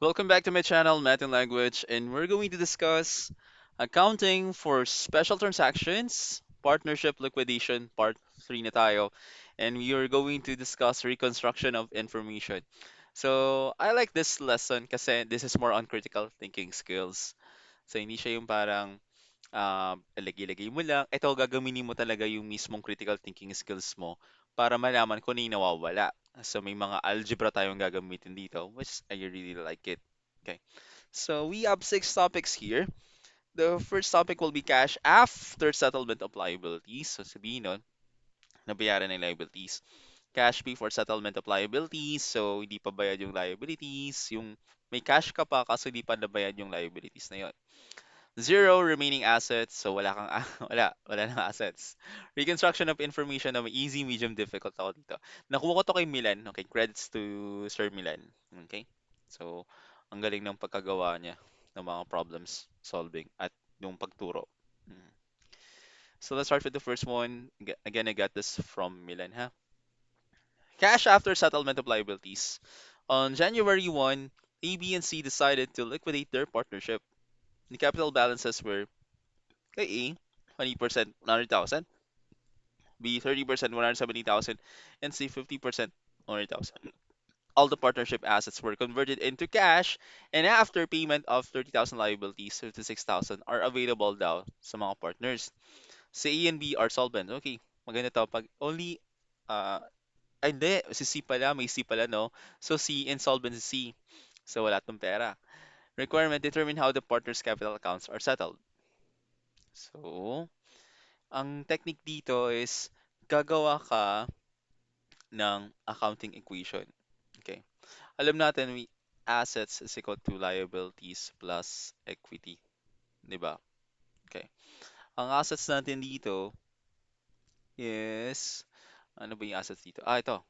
Welcome back to my channel, Math and Language, and we're going to discuss accounting for special transactions, partnership liquidation, part 3 na tayo, and we are going to discuss reconstruction of information. So, I like this lesson kasi this is more on critical thinking skills. So, hindi siya yung parang lagay-lagay mo lang. Ito, gagamitin mo talaga yung mismong critical thinking skills mo para malaman kung ano yung nawawala. So, may mga algebra tayong gagamitin dito, which I really like it. Okay. So, we have six topics here. The first topic will be cash after settlement of liabilities. So, sabihin nun, nabayaran ng liabilities. Cash before settlement of liabilities. So, hindi pa bayad yung liabilities. Yung may cash ka pa kaso hindi pa nabayad yung liabilities na yun. Zero remaining assets. So wala kang wala nang assets. Reconstruction of information na may easy, medium, difficult ako dito. Nakuha ko to kay Milan. Okay, credits to Sir Milan. Okay? So, ang galing ng pagkagawa niya ng mga problems solving at yung pagturo. Mm. So let's start with the first one. Again, I got this from Milan, ha? Cash after settlement of liabilities. On January 1, A, B, and C decided to liquidate their partnership. The capital balances were kay A, 20% 100,000, B, 30% 170,000, and C, 50% 100,000. All the partnership assets were converted into cash, and after payment of 30,000 liabilities, 56,000 are available daw sa mga partners. Si A and B are solvent. Okay, maganda to. Pag only, ay hindi, si C pala, may C pala, no? So C, insolvent si C. So wala tong pera. Requirement, determine how the partners' capital accounts are settled. So, ang technique dito is gagawa ka ng accounting equation. Okay. Alam natin, assets is equal to liabilities plus equity. 'Di ba? Okay. Ang assets natin dito is, ano ba yung assets dito? Ito.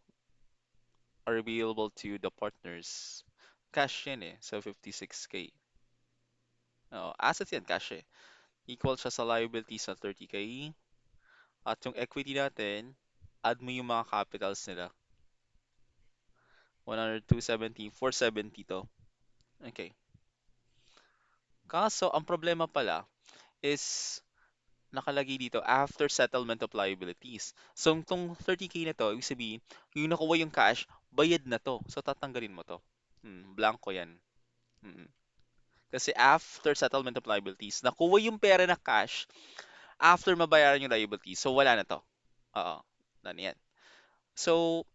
Are available to the partners. Cash yan eh. So, 56K. Oo, assets yan, cash eh. Equal siya sa liabilities na 30K. At yung equity natin, add mo yung mga capitals nila. 100, 270, 470 to. Okay. Kaso, ang problema pala is nakalagay dito after settlement of liabilities. So, itong 30K na to, ibig sabihin, yung nakuha yung cash, bayad na to. So, tatanggalin mo to. Blanco yan. Mm. Kasi after settlement of liabilities, nakuha yung pera na cash after mabayaran yung liabilities. So, wala na to. Oo. Ano yan. So,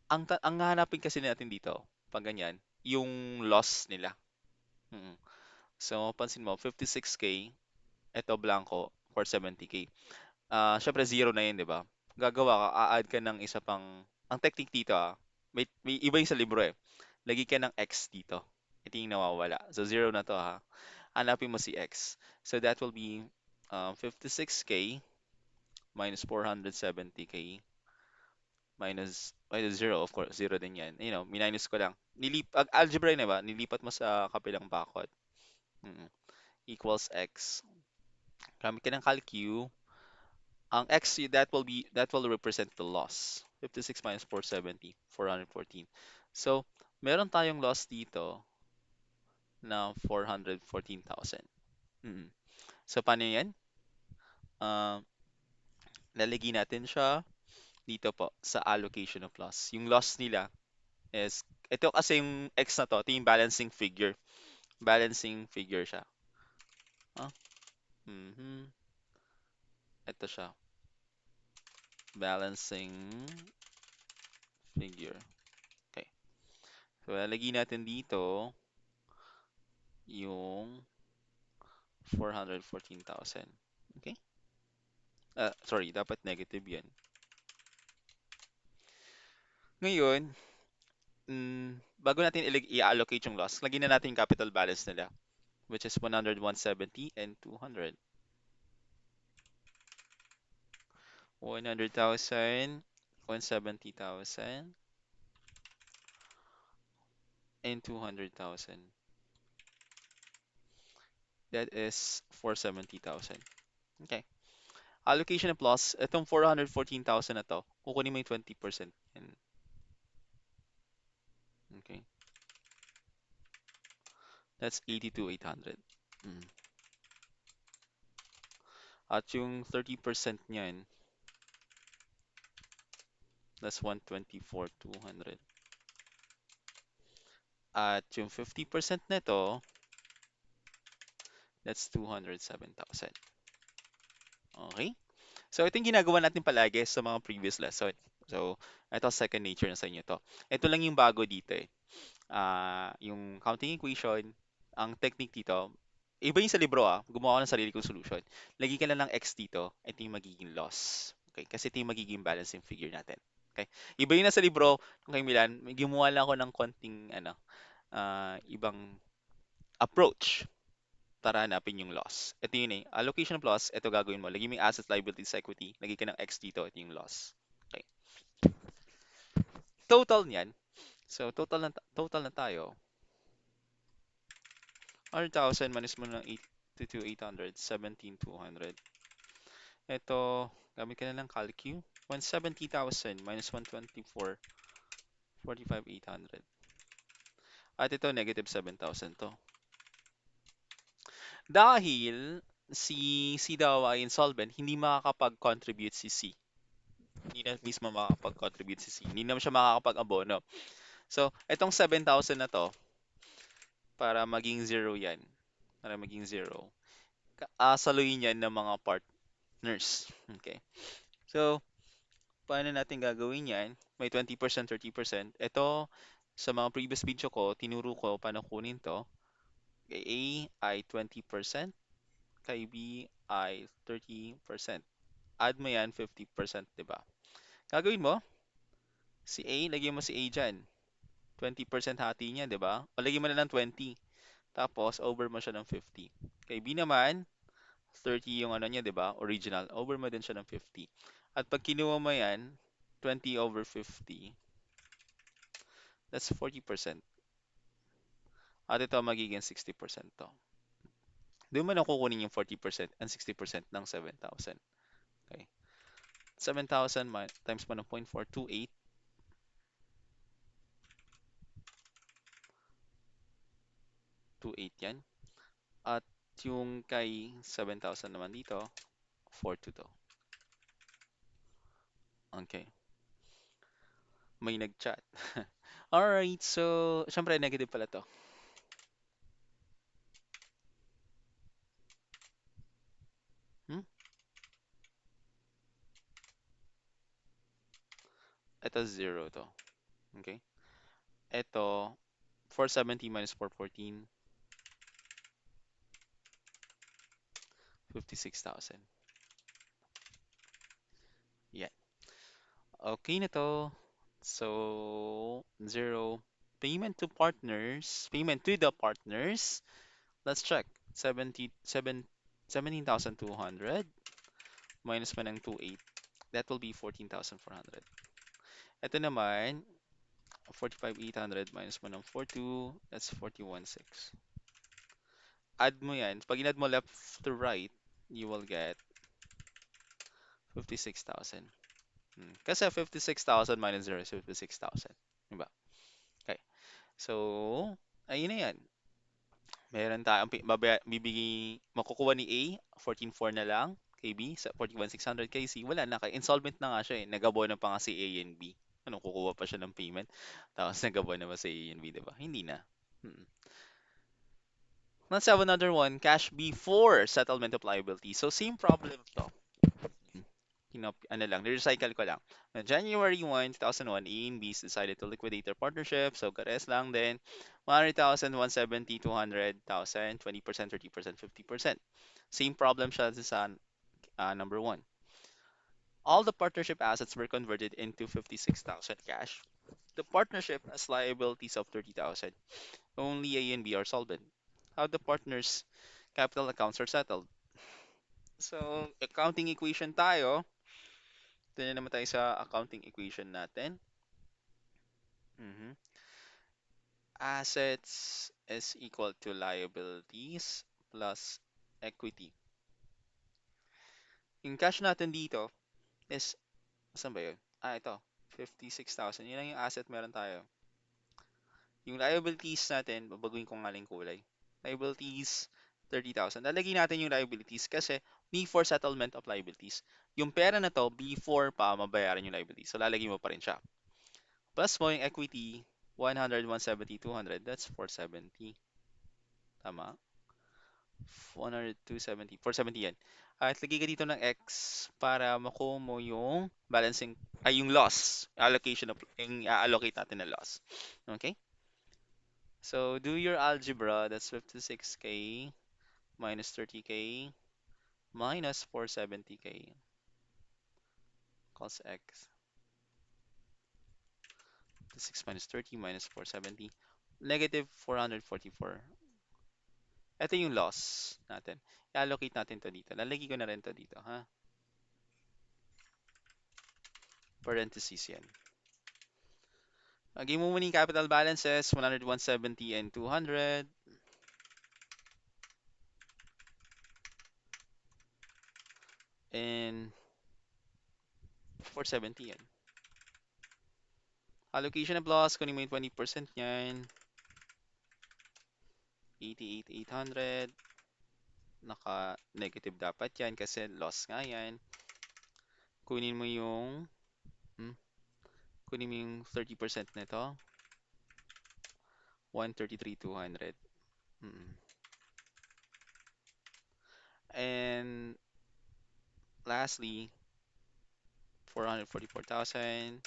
ang hahanapin kasi natin dito, pag ganyan, yung loss nila. Mm. So, pansin mo, 56K, eto blanco, 470K. Syempre zero na yun, di ba? Gagawa ka, a-add ka ng isa pang, ang technique dito may iba yung sa libro eh. Lagi ka ng X dito. Ito yung nawawala. So zero na to ha. Hanapin mo si X. So that will be 56K minus 470K minus zero, of course, zero din yan. Minus ko lang. Algebra yun, ba? Nilipat mo sa kapilang bakod. Mm. Equals X. Gamit ka ng calcu. Ang X, that will represent the loss. 56 minus 470, 414. So, meron tayong loss dito na 414,000. Mm. So, paano yan? Uh, lalagay natin siya dito po sa allocation of loss. Yung loss nila is, ito kasi yung X na to, ito yung balancing figure. Balancing figure siya. Ah, mhm. Ito siya. Balancing figure. Okay. So, lalagay natin dito yung 414,000. Okay? Sorry, dapat negative yan. Ngayon, bago natin i-allocate yung loss, lagyan na natin yung capital balance nila, which is 100, 170, and 200. 100,000, 170,000, and 200,000. That is 470,000. Okay. Allocation of loss, itong 414,000 na to, kukunin mo yung 20%. Yan. Okay. That's 82,800. Mm. At yung 30% niyan, that's 124,200. At yung 50% nito, that's 207,000. Okay? So, ito yung ginagawa natin palagi sa mga previous lesson. So, ito second nature na sa inyo to. Ito lang yung bago dito eh. Yung counting equation, ang technique dito, iba yung sa libro gumawa ako ng sarili kong solution. Lagi ka lang ng x dito, ito yung magiging loss. Okay, kasi ito yung magiging balancing figure natin. Okay, iba yung nasa libro, kay Milan, may gumawa lang ako ng konting ibang approach para hanapin yung loss. Ito yun eh, allocation of loss, ito gagawin mo. Lagi mo yung assets, liabilities, equity, lagi ka ng x dito, ito yung loss. Okay, total niyan. So, total na tayo. 100,000 minus mo ng 8,800, 17,200. Ito, gamit ka na ng calcu. 170,000 minus 124, 45,800. At ito, negative 7,000 to. Dahil si daw ay insolvent, hindi makakapag-contribute si C. Hindi na mismo makakapag-contribute si C. Hindi naman siya makakapag-abono. So, itong 7,000 na to, para maging zero yan. Para maging zero. Saluhin yan ng mga partners. Okay. So, paano natin gagawin yan? May 20%, 30%. Ito, sa mga previous video ko, tinuro ko paano kunin to. Kay A ay 20%, kay B ay 30%. Add mo yan, 50%, di ba? Gagawin mo, si A, lagyan mo si A dyan. 20% hati niya, di ba? O lagyan mo na ng 20. Tapos, over mo siya ng 50. Kay B naman, 30 yung ano niya, di ba? Original. Over mo din siya ng 50. At pag kinuha mo yan, 20 over 50, that's 40%. At ito magiging 60% to. Doon mo na kukunin yung 40% and 60% ng 7,000. Okay. 7,000 times mo ng 0.428. 28 yan. At yung kay 7,000 naman dito, 42 to. Okay. May nag-chat. Alright, so, syempre negative pala to. Hmm? Ito 0 to. Okay. Ito, 470 minus 414, 56,000. Yeah. Okay na to. So, zero. Payment to the partners. Let's check. 17,200 minus mo ng 28. That will be 14,400. Ito naman, 45,800 minus mo ng 42. That's 41,600. Add mo yan. Pag in-add mo left to right, you will get 56,000. Kasi 56,000 minus 0 is 56,000. Diba? Okay. So, ayun na yan. Meron tayong makukuha ni A, 14,400 na lang. Kay B, sa 41,600. Kay C, wala na. Kay insolvent na nga siya eh. Nag-abono pa nga si A and B. Ano, kukuha pa siya ng payment. Tapos nag-abono pa si A and B, diba? Hindi na. Hmm. Let's have another one. Cash before settlement of liability. So, same problem to. Ano lang, recycle ko lang. On January 1, 2001, A and B decided to liquidate their partnership. So, kares lang din. 100,000, 170, 200,000, 20%, 30%, 50%. Same problem siya sa number 1. All the partnership assets were converted into 56,000 cash. The partnership has liabilities of 30,000. Only A and B are solvent. How the partners' capital accounts are settled. So, accounting equation tayo. Ito na naman tayo sa accounting equation natin. Mhm. Assets is equal to liabilities plus equity. Yung cash natin dito is, saan ba yun? Ito. 56,000. Yun lang yung asset meron tayo. Yung liabilities natin, babaguhin ko nga lang yung kulay. liabilities, 30,000. Lalagyan natin yung liabilities kasi before settlement of liabilities. Yung pera na to, before pa mabayaran yung liabilities. So, lalagyan mo pa rin siya. Plus mo yung equity, 100, 170, 200. That's 470. Tama? 100, 270. 470 yan. At lagay ka dito ng X para makuha mo yung balancing, ay yung loss. Allocation of, yung allocate natin na loss. Okay? So, do your algebra. That's 56K minus 30K minus 470K cos X. 6 minus 30 minus 470. Negative 444. Ito yung loss natin. I-allocate natin to dito. Lalagay ko na rin to dito, ha? Parentheses yan. Lagay mo muna yung capital balances, 100, 170, and 200. And 470 yan. Allocation of loss, kunin mo yung 20% yan. 88,800. Naka-negative dapat yan kasi loss nga yan. Kunin mo yung hmm, kunin mo yung 30% nito. 133,200. Mm. And lastly, 444,000,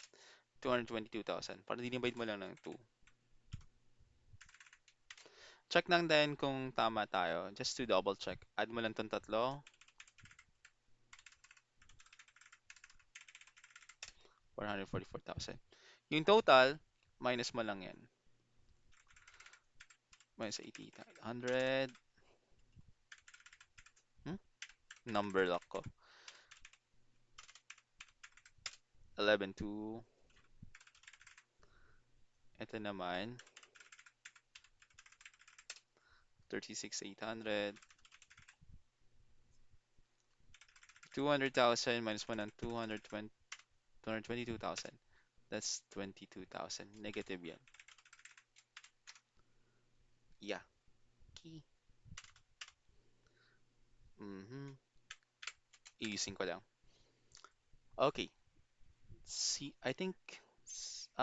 222,000. Para dinivide mo lang ng 2. Check lang din kung tama tayo. Just to double check. Add mo lang tong tatlo. 444,000. Yung total, minus mo lang yan. Minus 8,800. Number lock ko. 11,2. Ito naman, 36,800. 200,000 minus 1 ng 222,000. That's 22,000. Negative yan. Yeah. Okay. Iusin ko lang. Okay. See, I think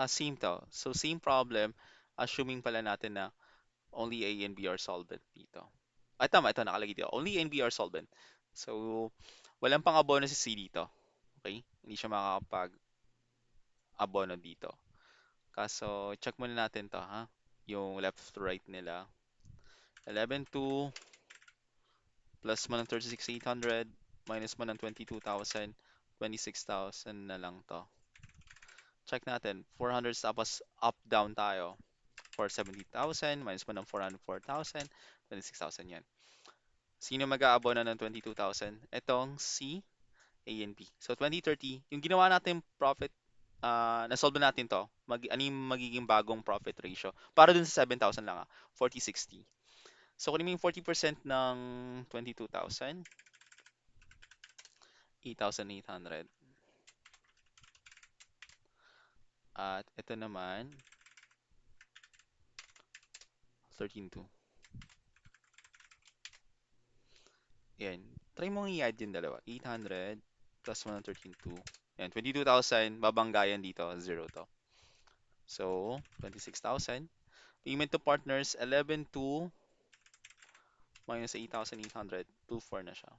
same to. So same problem, assuming pala natin na only A and B are solvent dito. Ay tama, ito nakalagay dito. Only A and B are solvent. So walang pang abono si C dito. Okay? Hindi siya makakapag-abono dito. Kaso check muna natin to, ha? Yung left to right nila. 11,2 plus mo ng 36,800 minus mo ng 22,000, 26,000 na lang to. Check natin. 400 tapos up down tayo. 470,000 minus mo ng 404,000, 26,000 yan. Sino mag-aabono ng 22,000? Itong si A and B. So 2030, yung ginawa natin profit, na-solve na natin to. Ano yung magiging bagong profit ratio? Para dun sa 7,000 lang, 40-60. So kunin mo yung 40% ng 22,000, 8,800. At ito naman, 13,200. Yan. Try mo i-add yung dalawa. 800 plus 1 ng 13,200. Yan, 22,000. Babanggayan dito. Zero to. So, 26,000. Payment to partners, 11,200 minus 8,800. 2,400 na siya.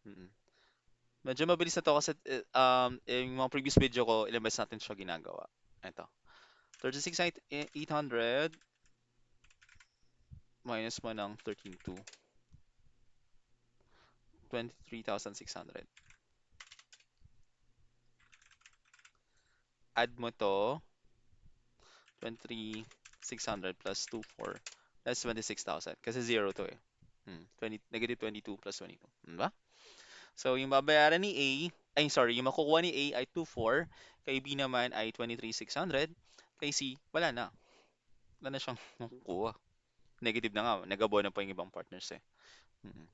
Mm. Medyo mabilis na to kasi yung mga previous video ko, ilang beses natin siya ginagawa. Ito. 36,800 minus mo ng 13,200. 23,600. Add mo to, 23,600 plus 24. That's 26,000. Kasi 0 to eh. 20, negative 22 plus 22. Diba? So, yung babayaran ni A, ay sorry, yung makukuha ni A ay 24. Kay B naman ay 23,600. Kay C, wala na. Wala na siyang makukuha. Negative na nga. Nag-abono pa yung ibang partners eh. Mm.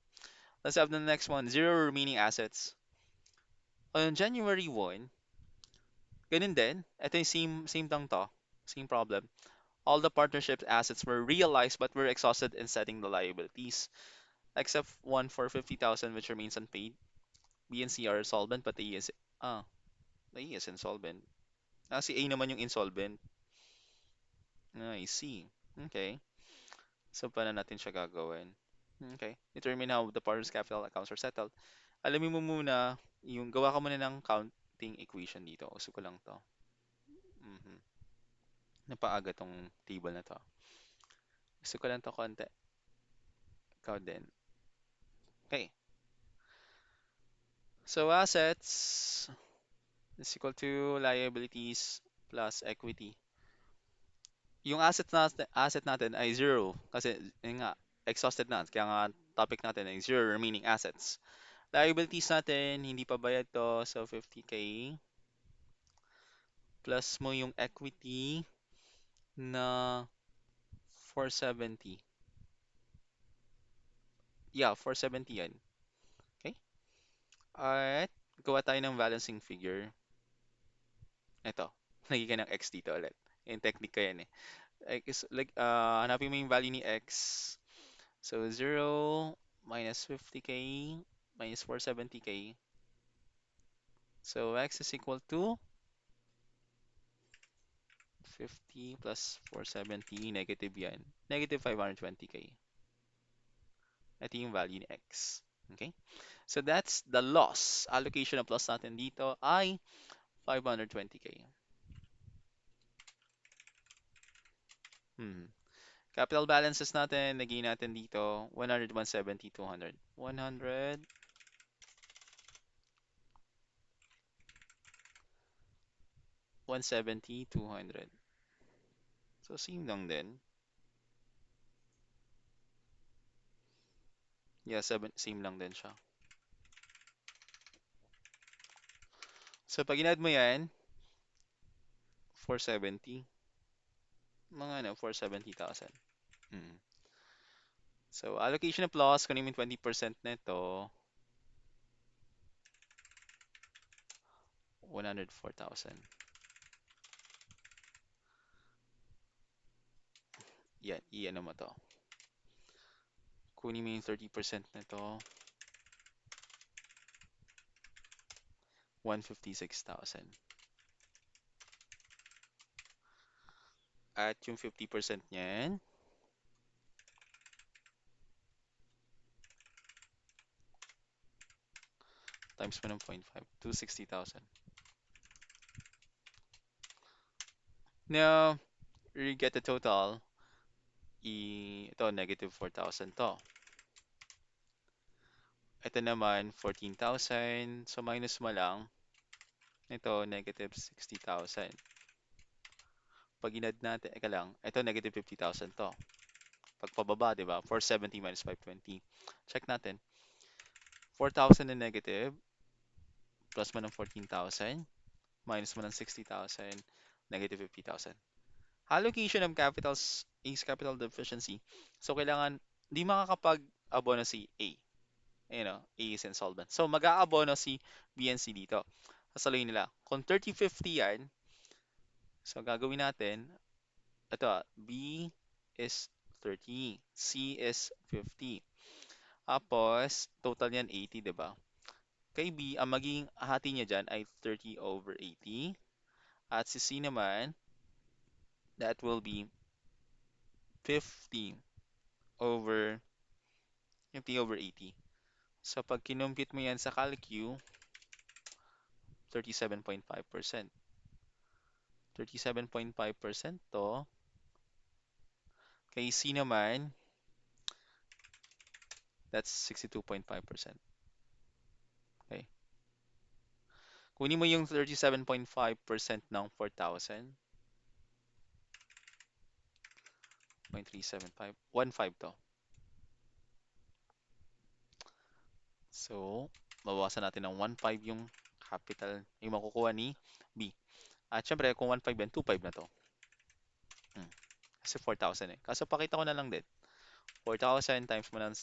Let's have the next one. Zero remaining assets. On January 1, ganun din. Ito yung same lang to. Same problem. All the partnership assets were realized but were exhausted in setting the liabilities, except one for 50,000 which remains unpaid. B and C are solvent but ah, A is insolvent. Si A naman yung insolvent. I see. Okay. So, paano natin siya gagawin? Okay. Determine how the partner's capital accounts are settled. Alamin mo muna, gawa ka muna ng counting equation dito. Gusto ko lang to. Mhm. Napaaga tong table na to. Gusto ko lang to konti. Ikaw din. Okay. So, assets is equal to liabilities plus equity. Yung asset natin ay zero kasi yun nga exhausted na kaya nga topic natin ay zero remaining assets. Liabilities natin hindi pa bayad to so 50k plus mo yung equity na 470. Yeah, 470 yan. Okay? At gawa tayo ng balancing figure. Ito. Lagi ka ng x dito ulit. Yung technique ko yan eh. Hanapin mo yung value ni x. So 0 minus 50k minus 470k. So x is equal to 50 plus 470, negative yan. Negative 520k. Ito yung value ni x. Okay? So that's the loss. Allocation of loss natin dito ay 520k. Hmm. Capital balances natin, naging natin dito 100, 170, 200. 100, 170, 200. So same lang din. Yeah, same lang din siya. So pag inad mo yan, 470. Mga 470,000. Hmm. So allocation of loss, kunin mo yung 20% nito, 104,000. Yan, i-ano mo to. Kunin mo yung 30% nito, 156,000. At yung 50% niyan, times mo ng 0.5, 260,000. Now, you get the total, ito, negative 4,000 to. Ito naman, 14,000. So, minus mo lang. Ito, negative 60,000. Pag inad natin, eka lang, ito, negative 50,000 to. Pag pababa, di ba? 470 minus 520. Check natin. 4,000 na negative, plus mo ng 14,000, minus mo ng 60,000, negative 50,000. Allocation of capitals is capital deficiency. So, kailangan, di makakapag-abono si A. A is insolvent. So, mag-aabono si B and C dito. Sasaluhin nila. Kung 30-50 yan, so gagawin natin, ito, B is 30, C is 50. Tapos, total yan 80, di ba? Kay B, ang magiging hati niya dyan ay 30 over 80. At si C naman, that will be 50 over 50 over 80. So, pag kinumpute mo yan sa CalQ, 37.5%. 37.5% to, kay C naman, that's 62.5%. Okay. Kunin mo yung 37.5% ng 4,000. 0.375. 1.5 to. So, babawasan natin ng 1.5 yung capital, yung makukuha ni B. At syempre, kung 1.5 yan, 2.5 na to. Kasi 4,000 eh. Kaso pakita ko na lang din. 4,000 times mo ng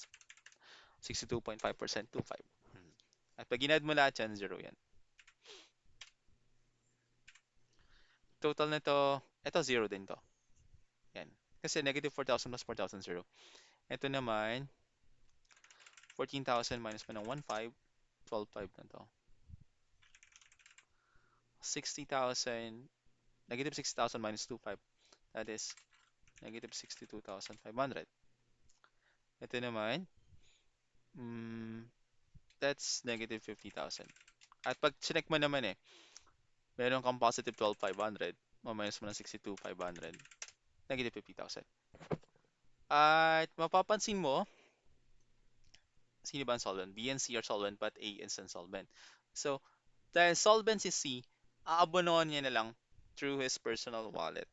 62.5%, 2.5. At pag ginad mo lahat yan, 0 yan. Total nito, ito 0 din to. Yan. Kasi negative 4,000 plus 4,000, zero. Ito naman, 14,000 minus mo ng 1,500, 12,500 na to. 60,000, negative 60,000 minus 2,500. That is negative 62,500. Ito naman, mm, that's negative 50,000. At pag chinek mo naman meron kang positive 12,500, minus mo ng 62,500, negative 50,000. At mapapansin mo, sino ba ang solvent? B and C are solvent but A is insolvent. So, dahil solvent si C, aabonohan niya na lang through his personal wallet.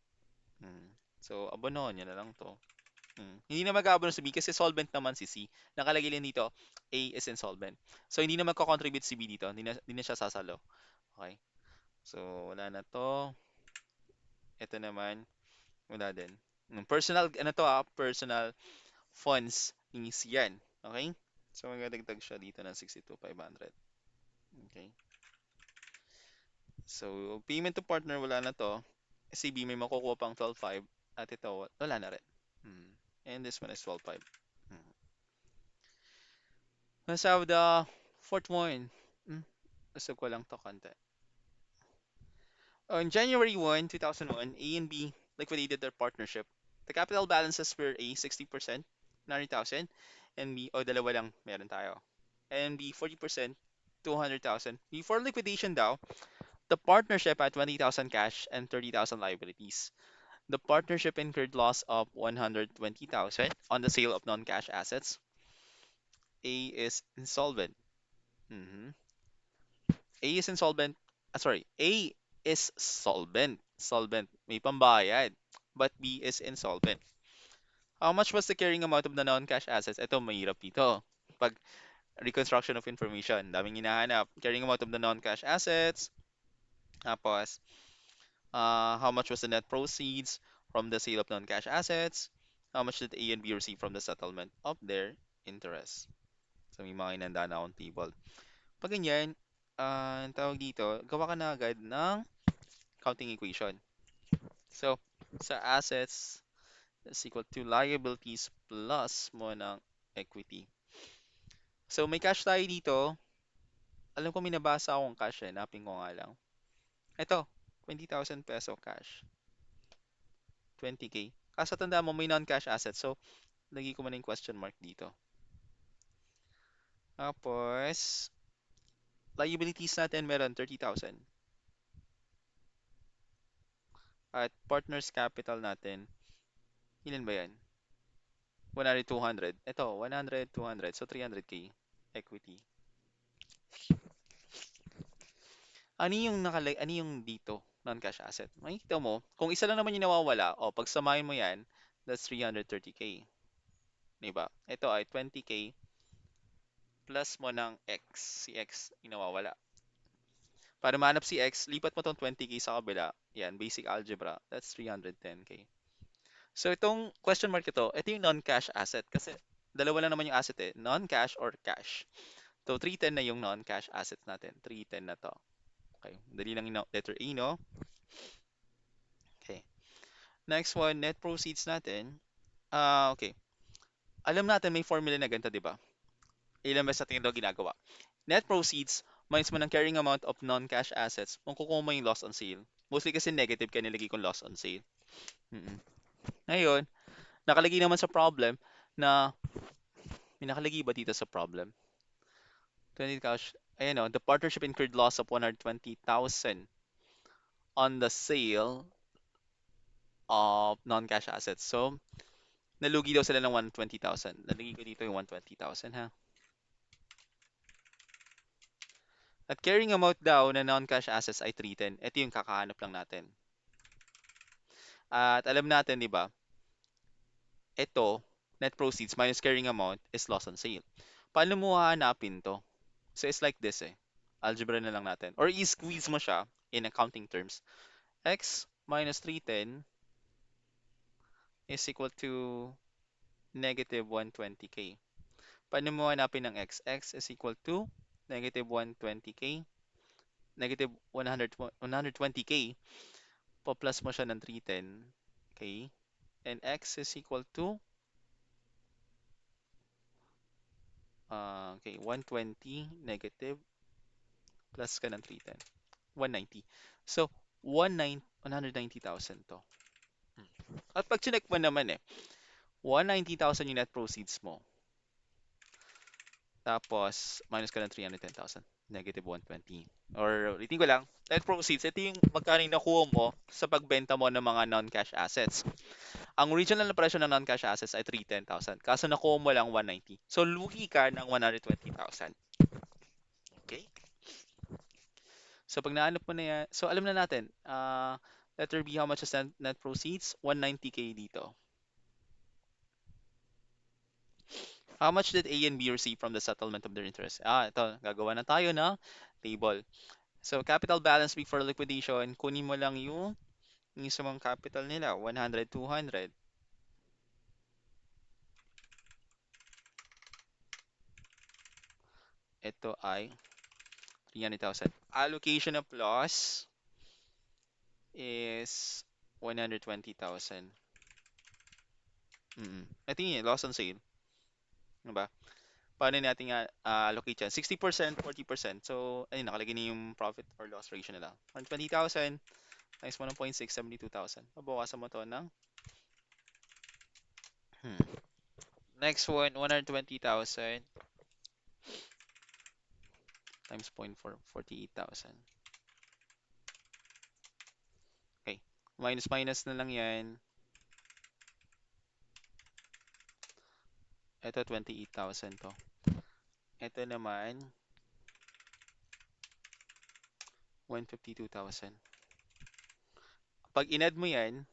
Hmm. So, abonohan niya na lang to. Hindi na mag-aabono si B kasi solvent naman si C. Nakalagay lang dito, A is insolvent. So, hindi na magko-contribute si B dito. Hindi na siya sasalo. Okay? So, wala na to. Ito naman, wala din. Personal, ano to personal funds ni C yan. Okay? So, magdadagdag siya dito ng 62,500. Okay? So, payment to partner, wala na to. Si B may makukuha pang 12,500 at ito, wala na rin. And this one is 12,500. Hmm. Let's have the fourth one. Gusto ko lang to konti. On January 1, 2001, A and B liquidated their partnership. The capital balances were A 60%, 90,000, and B, dalawa lang meron tayo. And B 40%, 200,000. Before liquidation daw, the partnership had 20,000 cash and 30,000 liabilities. The partnership incurred loss of 120,000 on the sale of non-cash assets. A is insolvent. Mhm. A is insolvent. Sorry, A is solvent. Solvent. May pambayad. But B is insolvent. How much was the carrying amount of the non-cash assets? Ito, mahirap dito. Pag reconstruction of information, daming hinahanap. Carrying amount of the non-cash assets. Tapos, how much was the net proceeds from the sale of non-cash assets? How much did A and B receive from the settlement of their interest? So, may mga inanda na akong table. Pag ganyan, ang tawag dito, gawa ka na agad ng counting equation. So, sa assets is equal to liabilities plus mo ng equity. So, may cash tayo dito. Alam ko may nabasa akong cash Napin ko nga lang. Ito, 20,000 peso cash. 20K. Kaso tandaan mo, may non-cash assets. So, lagi ko man yung question mark dito. Tapos, liabilities natin meron 30,000. At partners capital natin, ilan ba yan? 100, 200. Ito, 100, 200. So, 300K equity. Ano yung dito? Non-cash asset. Makikita mo, kung isa lang naman yung nawawala, pag samahin mo yan, that's 330K. Diba? Ito ay 20K plus mo ng X. Si X yung nawawala. Para mahanap si X, lipat mo tong 20K sa kabila. Yan, basic algebra. That's 310K. So, itong question mark ito yung non-cash asset. Kasi dalawa lang naman yung asset non-cash or cash. So, 310 na yung non-cash assets natin. 310 na to. Okay. Dali lang yung letter A, no? Okay. Next one, net proceeds natin. Okay. Alam natin may formula na ganito, di ba? Ilan ba sa tingin daw ginagawa? Net proceeds minus mo ng carrying amount of non-cash assets, makukuha mo yung loss on sale. Mostly kasi negative kaya nilagay kong loss on sale. Mm-mm. Ngayon, nakalagay naman sa problem na, may nakalagay ba dito sa problem? 20 cash, ayan the partnership incurred loss of 120,000 on the sale of non-cash assets. So, nalugi daw sila ng 120,000. Nalagay ko dito yung 120,000 ha. At carrying amount daw na non-cash assets ay 310. Ito yung kakahanap lang natin. At alam natin, di ba, ito, net proceeds minus carrying amount is loss on sale. Paano mo hahanapin to? So it's like this Algebra na lang natin. Or i-squeeze mo siya in accounting terms. X minus 310 is equal to negative 120K. Paano mo hanapin ng X? X is equal to negative 120K. Negative 120K. Pa-plus mo siya ng 310K. and x is equal to, okay, 120 negative plus ka ng 310. 190. So, 190,000 to. At pag chinek mo naman 190,000 yung net proceeds mo. Tapos, minus ka ng 310,000. Negative 120. Or, ulitin ko lang, net proceeds, ito yung magkano yung nakuha mo sa pagbenta mo ng mga non-cash assets. Ang original na presyo ng non-cash assets ay 310,000. Kaso nakuha mo lang 190. So, lugi ka ng 120,000. Okay? So, pag naanap mo na yan, so alam na natin, letter B, how much is net proceeds? 190K dito. How much did A and B receive from the settlement of their interest? Ito, gagawa na tayo na table. So, capital balance before liquidation, kunin mo lang yung mismong capital nila, 100, 200. Ito ay 300,000. Allocation of loss is 120,000. Ito yun, loss on sale. Diba? Paano natin allocate yan? 60%, 40%. So, ayun, nakalagay na yung profit or loss ratio nila. 120,000 times 1.6, 72,000. Mabawasan mo to ng hmm. Next one, 120,000 times 0.4, 48,000. Okay. Minus minus na lang yan. Ito 28,000 to. Ito naman 152,000. Pag in-add mo yan,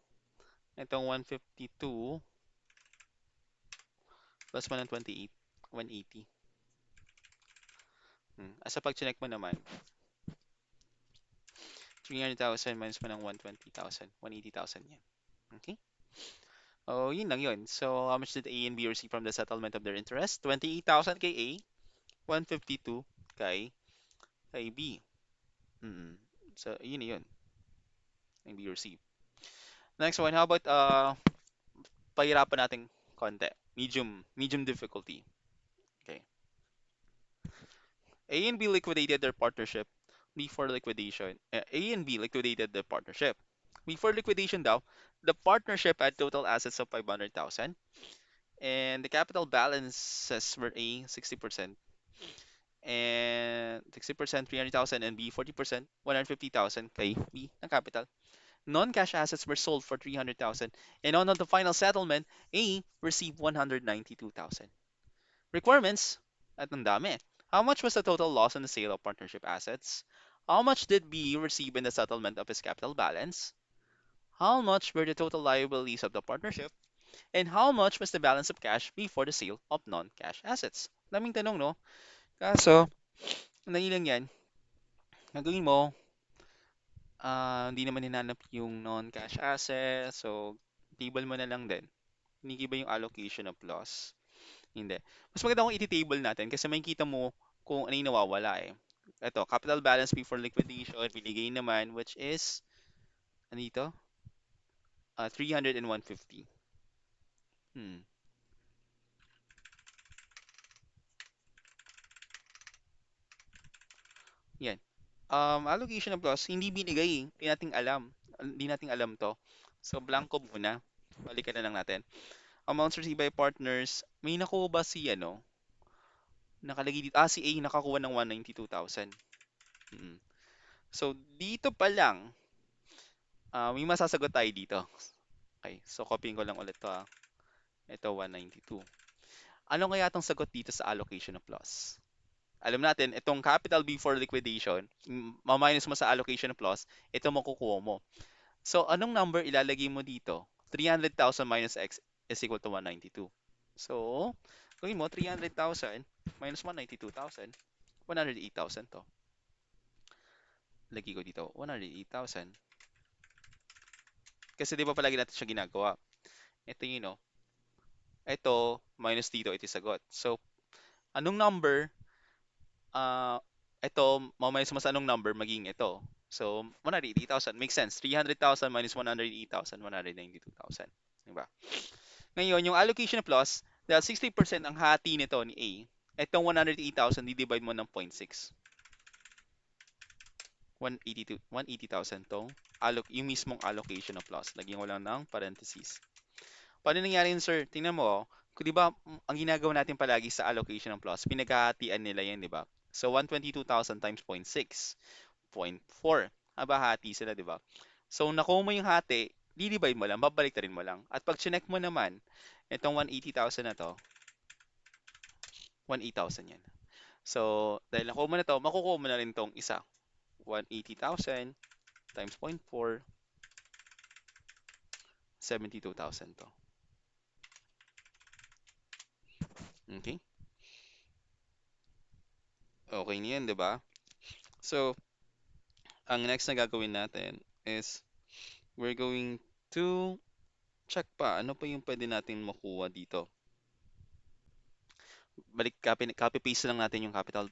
itong 152 plus 128, 180. Asa pag chinek mo naman, 300,000 minus mo ng 120,000, 180,000 yan. Okay? Oh, yun lang yun. So, how much did A and B receive from the settlement of their interest? 28,000 kay A, 152 kay B. So, yun na yun. Ang B receive. Next one, how about pahirapan natin konti. Medium difficulty. Okay. A and B liquidated their partnership before liquidation. A and B liquidated the partnership. Before liquidation daw, the partnership had total assets of 500,000 and the capital balances were A 60% and 60% 300,000 and B 40% 150,000 kay B ng capital. Non-cash assets were sold for 300,000 and on the final settlement, A received 192,000. Requirements, at ang dami. How much was the total loss on the sale of partnership assets? How much did B receive in the settlement of his capital balance? How much were the total liabilities of the partnership? And how much was the balance of cash before the sale of non-cash assets? Daming tanong, no? Kaso, dali lang yan. Gagawin mo, hindi naman hinanap yung non-cash assets, so table mo na lang din. Hindi ba yung allocation of loss? Hindi. Mas maganda kung iti-table natin kasi makikita mo kung ano yung nawawala eh. Ito, capital balance before liquidation, binigay naman, which is, ano dito? 300 and 150. Hmm. Yan. Allocation of loss, hindi binigay eh. Hindi natin alam. Hindi natin alam to. So, blanco muna. Balikan na lang natin. Amounts received by partners, may nakuha ba si ano? Nakalagay dito. Si A nakakuha ng 192,000. Mm. So, dito pa lang, may masasagot tayo dito. Okay, so copying ko lang ulit to. Ito, 192. Ano kaya itong sagot dito sa allocation of loss? Alam natin, itong capital before liquidation, ma-minus mo sa allocation of loss, ito makukuha mo. So, anong number ilalagay mo dito? 300,000 minus x is equal to 192. So, gawin mo, 300,000 minus 192,000, 108,000 to. Lagi ko dito, 108,000. Kasi di ba palagi natin siya ginagawa? Ito yun, no? Ito, minus dito, ito yung sagot. So, anong number, ito, mamayos mo sa anong number, maging ito. So, 180,000. Makes sense. 300,000 minus 180,000, 192,000. Diba? Ngayon, yung allocation of loss, dahil 60% ang hati nito ni A, itong 108,000, di-divide mo ng 0.6. 180,000 tong yung mismong allocation of loss. Lagyan ko lang ng parentheses. Paano nangyari yun, sir? Tingnan mo, oh. Kung di ba, ang ginagawa natin palagi sa allocation ng loss, pinaghahatian nila yan, di ba? So, 122,000 times 0.6, 0.4. Hati sila, di ba? So, nakuha mo yung hati, di-divide mo lang, babalik rin mo lang. At pag chinek mo naman, itong 180,000 na to, 108,000 yan. So, dahil nakuha mo na to, makukuha mo na rin tong isa. 180,000 times 0.4, 72,000 to. Okay? Okay niyan, di ba? So, ang next na gagawin natin is we're going to check pa. Ano pa yung pwede natin makuha dito? Balik, copy paste lang natin yung capital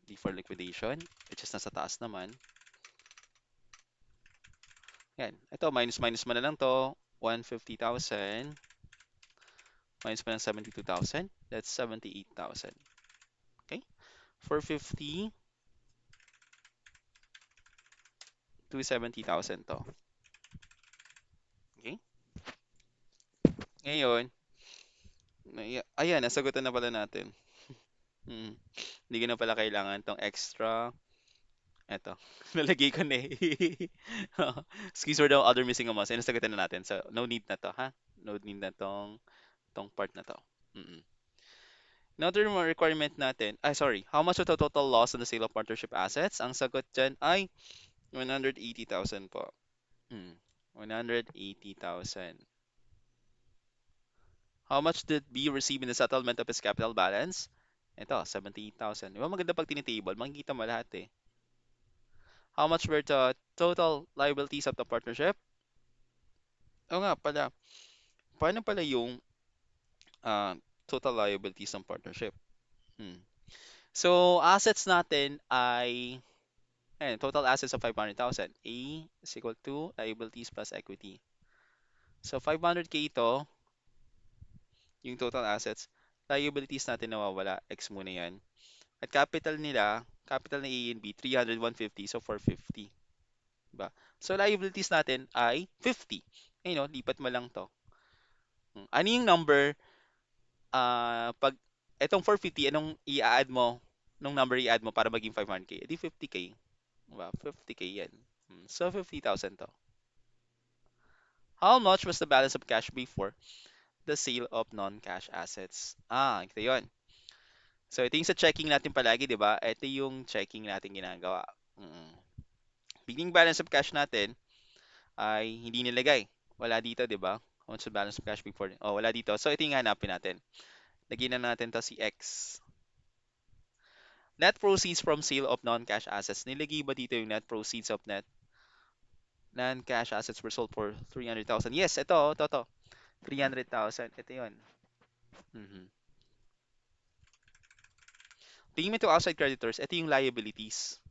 before liquidation, which is nasa taas naman. Yan. Ito, minus mo na lang to. 150,000 minus mo ng 72,000. That's 78,000. Okay? 450 to 70,000 to. Okay? Ngayon, ayan, nasagutan na pala natin. Hmm. Hindi ko na pala kailangan tong extra. Eto, nalagay ko na eh. Excuse for the other missing amounts. Ay, nasagutan na natin. So, no need na to, ha? No need na tong part na to. Mm-mm. Another mga requirement natin, sorry, how much of the total loss on the sale of partnership assets? Ang sagot dyan ay 180,000 po. 180,000. How much did B receive in the settlement of his capital balance? Ito, 78,000. Di ba maganda pag tinitable? Makikita mo lahat eh. How much were the total liabilities of the partnership? O nga pala, paano pala yung ah, total liabilities ng partnership? Hmm. So, assets natin ay, total assets of 500,000. A is equal to liabilities plus equity. So, 500K ito, yung total assets. Liabilities natin nawawala. X muna yan. At capital na A and B, 300, 150. So, 450. Diba? So, liabilities natin ay 50. Ayun, no, lipat mo lang to. Ano yung number, pag, etong 450, anong i-add mo, nung number i-add mo para maging 500K? Edi 50K. Diba? 50K yan. So, 50,000 to. How much was the balance of cash before the sale of non-cash assets? Ito yun. So, ito yung sa checking natin palagi, di ba? Ito yung checking natin ginagawa. Mm. Beginning balance of cash natin ay hindi nilagay. Wala dito, di ba? What's the balance of cash before? Oh, wala dito. So, ito yung hanapin natin. Lagyan na natin to si X. Net proceeds from sale of non-cash assets. Nilagay ba dito yung net proceeds of non-cash assets were sold for 300,000? Yes, ito. 300,000. Ito yun. Mhm. Tingin mo to outside creditors. Ito yung liabilities.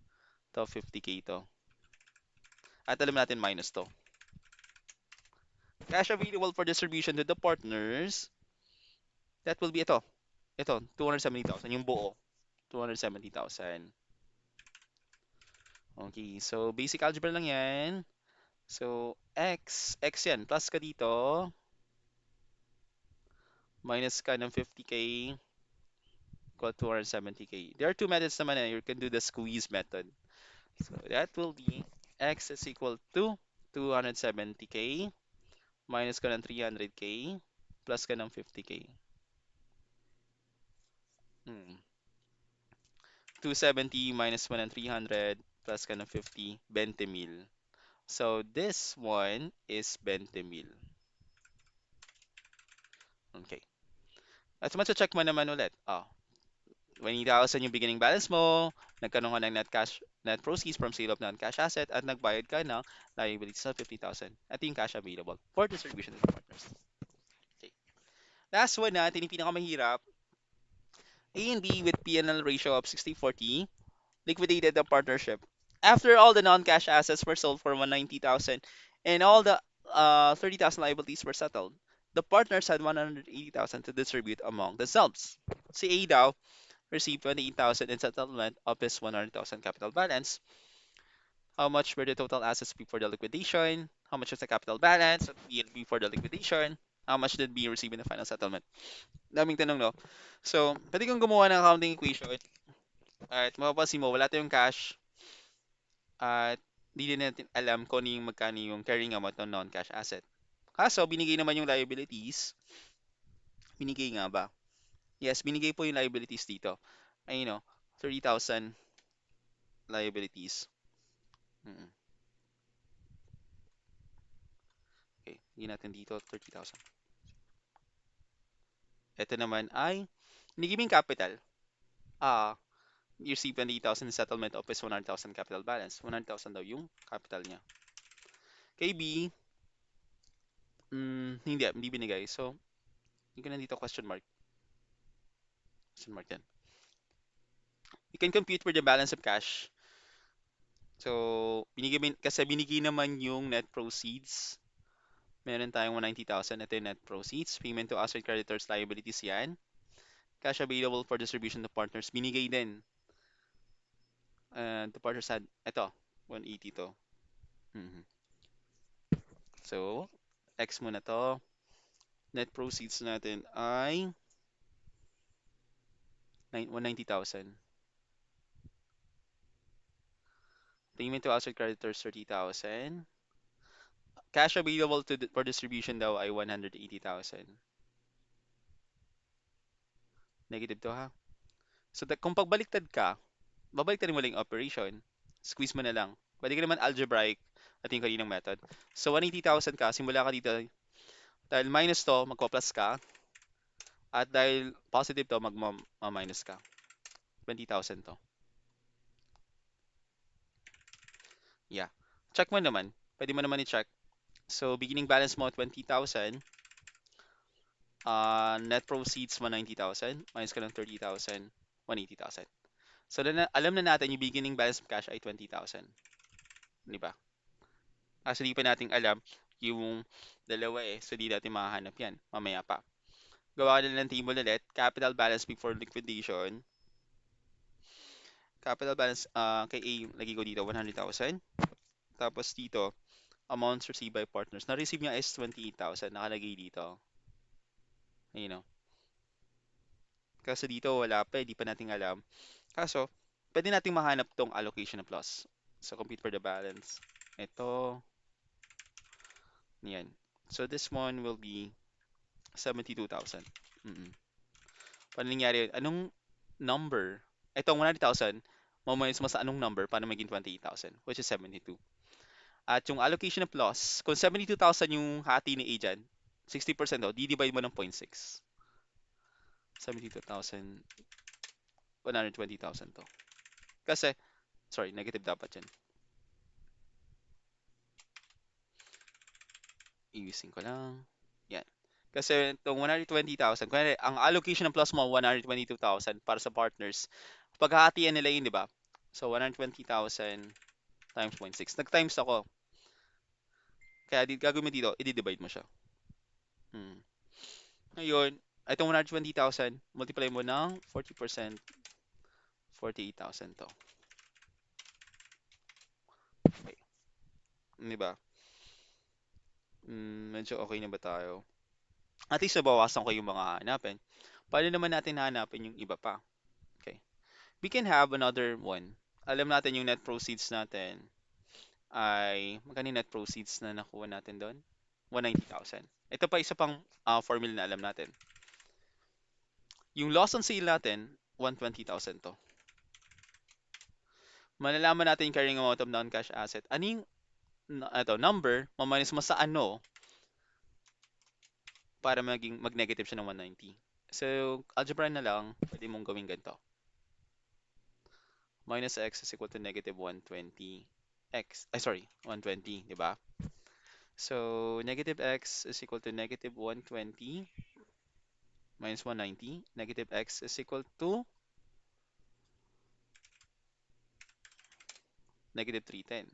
To 50K to. At alam natin minus to. Cash available for distribution to the partners. That will be ito. Ito, 270,000. Yung buo. 270,000. Okay, so basic algebra lang yan. So, X yan. Plus ka dito. Minus ka ng 50K. Equal 270K. There are two methods naman eh. You can do the squeeze method. So, that will be X is equal to 270K minus ka ng 300K plus ka ng 50K. 270 minus 1 and 300 plus ka ng 50, 20 mil. So, this one is 20 mil. Okay. At check mo naman ulit. 20,000 yung beginning balance mo, nagkaroon ka ng net proceeds from sale of non-cash asset, at nagbayad ka ng liabilities na 50,000. At yung cash available for distribution to the partners. Okay. Last one natin, yung pinakamahirap. A and B with P&L ratio of 60/40 liquidated the partnership. After all the non-cash assets were sold for 190,000 and all the 30,000 liabilities were settled. The partners had 180,000 to distribute among themselves. Si A daw received 28,000 in settlement of his 100,000 capital balance. How much were the total assets before the liquidation? How much was the capital balance at before the liquidation? How much did B receive in the final settlement? Daming tanong, no? So, pwede kang gumawa ng accounting equation. At mapapansin mo, wala tayong cash. At di din natin alam kung ano yung magkano yung carrying amount ng non-cash asset. Kaso, binigay naman yung liabilities. Binigay nga ba? Yes, binigay po yung liabilities dito. Ayun, no? 30,000 liabilities. Mm. Okay, hindi natin dito 30,000. Ito naman ay binigay yung capital. Ah, you receive 20,000 settlement of his 100,000 capital balance. 100,000 daw yung capital niya. Kay B, hindi binigay. So, yung ka nandito question mark. Question mark yan. You can compute for the balance of cash. So, kasi binigay naman yung net proceeds. Meron tayong 190,000. Ito yung net proceeds. Payment to asset creditors liabilities yan. Cash available for distribution to partners. Binigay din. And the partners had, ito, 180 to. Mhm. So, X muna to. Net proceeds natin ay 190,000. Payment to asset creditors 30,000. Cash available for distribution daw ay 180,000. Negative to ha. So kung pagbaliktad ka, babaliktad mo lang yung operation. Squeeze mo na lang. Pwede ka naman algebraic at yung kaninang method. So 180,000 ka, simula ka dito. Dahil minus to, magko-plus ka. At dahil positive to, mag-minus ka. 20,000 to. Yeah. Check mo naman. Pwede mo naman i-check. So beginning balance mo 20,000. Net proceeds 190,000. Minus ka ng 30,000. 180,000. So alam na natin yung beginning balance of cash ay 20,000. Di ba? Kasi di pa natin alam yung dalawa eh. So di natin makahanap yan. Mamaya pa. Gawa ka na ng table ulit. Capital balance before liquidation. Capital balance kay A, lagi ko dito 100,000. Tapos dito, amounts received by partners. Na-receive niya is 28,000. Nakalagay dito. Ayun o. Kasi dito wala pa, di pa natin alam. Kaso, pwede nating mahanap tong allocation of loss. So, compute for the balance. Ito, yan. So, this one will be 72,000. Mm-mm. Paano nangyari yun? Anong number? Itong 100,000, mamayos mo sa anong number para maging 28,000, which is 72. At yung allocation of loss, kung 72,000 yung hati ni A dyan, 60% daw, di-divide mo ng 0.6. 72,000, 120,000 to. Kasi, sorry, negative dapat yan. Iusin ko lang. Yan. Kasi itong 120,000, kung ang allocation ng plus mo, 122,000 para sa partners. Paghahatian nila yun, di ba? So, 120,000 times 0.6. Nag-times ako. Kaya gagawin mo dito, i-divide mo siya. Hmm. Ngayon, itong 120,000, multiply mo ng 40%, 48,000 to. Okay. Di ba? Medyo okay na ba tayo? At least nabawasan ko yung mga hanapin. Paano naman natin hanapin yung iba pa? Okay. We can have another one. Alam natin yung net proceeds natin ay, magkano yung net proceeds na nakuha natin doon? 190,000. Ito pa isa pang formula na alam natin. Yung loss on sale natin, 120,000 to. Malalaman natin yung carrying amount of non-cash asset. Ano yung number, maminus mo sa ano para mag-negative siya ng 190. So, algebra na lang, pwede mong gawin ganito. Minus x is equal to negative 120 x. Ay, sorry, 120, di ba? So, negative x is equal to negative 120 minus 190. Negative x is equal to negative 310.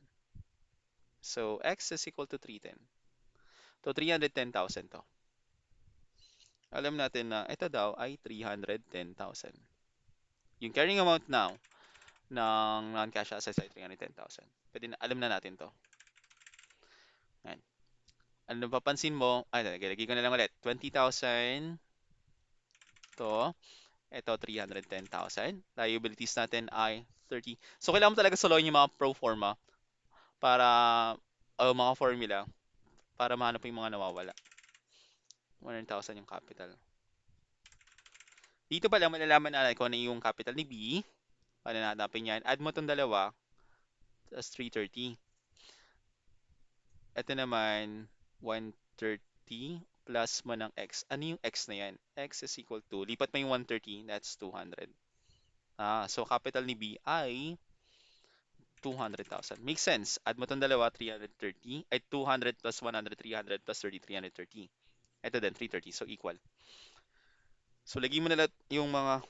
So, x is equal to 310. To 310,000 to. Alam natin na ito daw ay 310,000. Yung carrying amount now ng non-cash assets ay 310,000. Pwede na, alam na natin to. Yan. Ano napapansin mo? Ay, lagay ko na lang ulit. 20,000 to. Ito, 310,000. Liabilities natin ay 30. So, kailangan mo talaga soloyin yung mga pro forma para, mga formula para mahanap yung mga nawawala. 100,000 yung capital. Dito pa lang malalaman natin kung ano yung capital ni B. Paano nahanapin yan? Add mo itong dalawa, tas 330. Ito naman, 130 plus mo ng X. Ano yung X na yan? X is equal to, lipat mo yung 130, that's 200. So capital ni B ay 200,000. Makes sense. Add mo itong dalawa, 330. Ay, 200 plus 100, 300 plus 30, 330. Ito din, 330. So equal. So lagay mo na lahat yung mga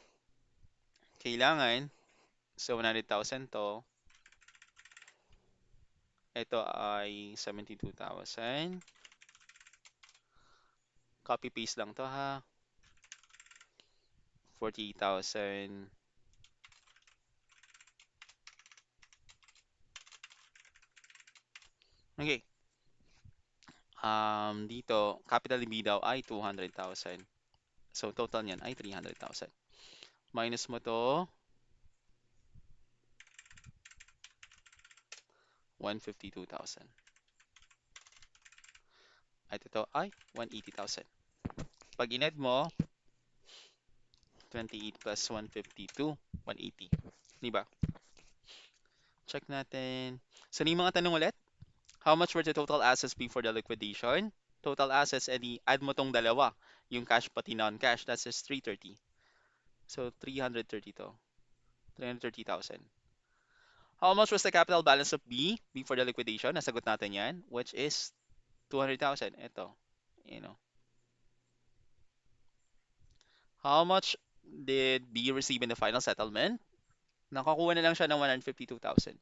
kailangan. So 100,000 to. Ito ay 72,000. Copy paste lang to ha. 48,000. Okay. Dito, capital ni B daw ay 200,000. So total niyan ay 300,000. Minus mo to 152,000. At ito ay 180,000. Pag inad mo, 28 plus 152, 180. Di ba? Check natin. So, yung mga tanong ulit. How much were the total assets before the liquidation? Total assets, edi add mo tong dalawa. Yung cash pati non-cash. That's just 330. So, 330 to. 330,000. How much was the capital balance of B before the liquidation? Nasagot natin yan, which is 200,000. Ito. You know. How much did B receive in the final settlement? Nakakuha na lang siya ng 152,000.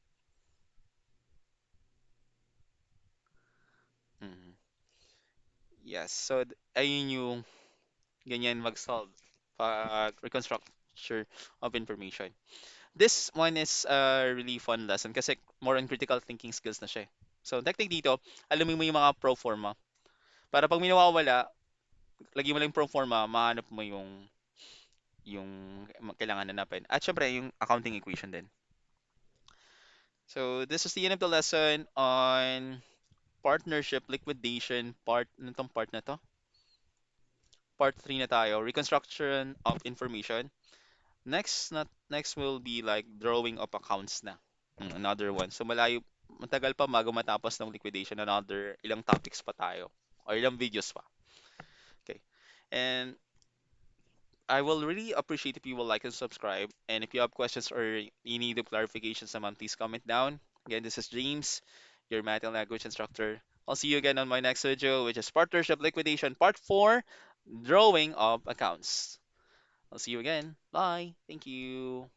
Mhm. Yes. So, ayun yung ganyan mag-solve pag reconstructure of information. This one is a really fun lesson kasi more on critical thinking skills na siya. So, technique dito, alamin mo yung mga pro forma. Para pag may nawawala, lagi mo lang yung pro forma, mahanap mo yung kailangan hanapin. At syempre, yung accounting equation din. So, this is the end of the lesson on partnership liquidation part. Ano tong part na to? Part 3 na tayo. Reconstruction of information. Next will be like drawing of accounts na. Another one. So malayo, matagal pa bago matapos ng liquidation. Another ilang topics pa tayo. Or ilang videos pa. Okay. And I will really appreciate if you will like and subscribe. And if you have questions or you need clarifications naman, please comment down. Again, this is James, your math and language instructor. I'll see you again on my next video, which is Partnership Liquidation Part 4, Drawing of Accounts. I'll see you again. Bye. Thank you.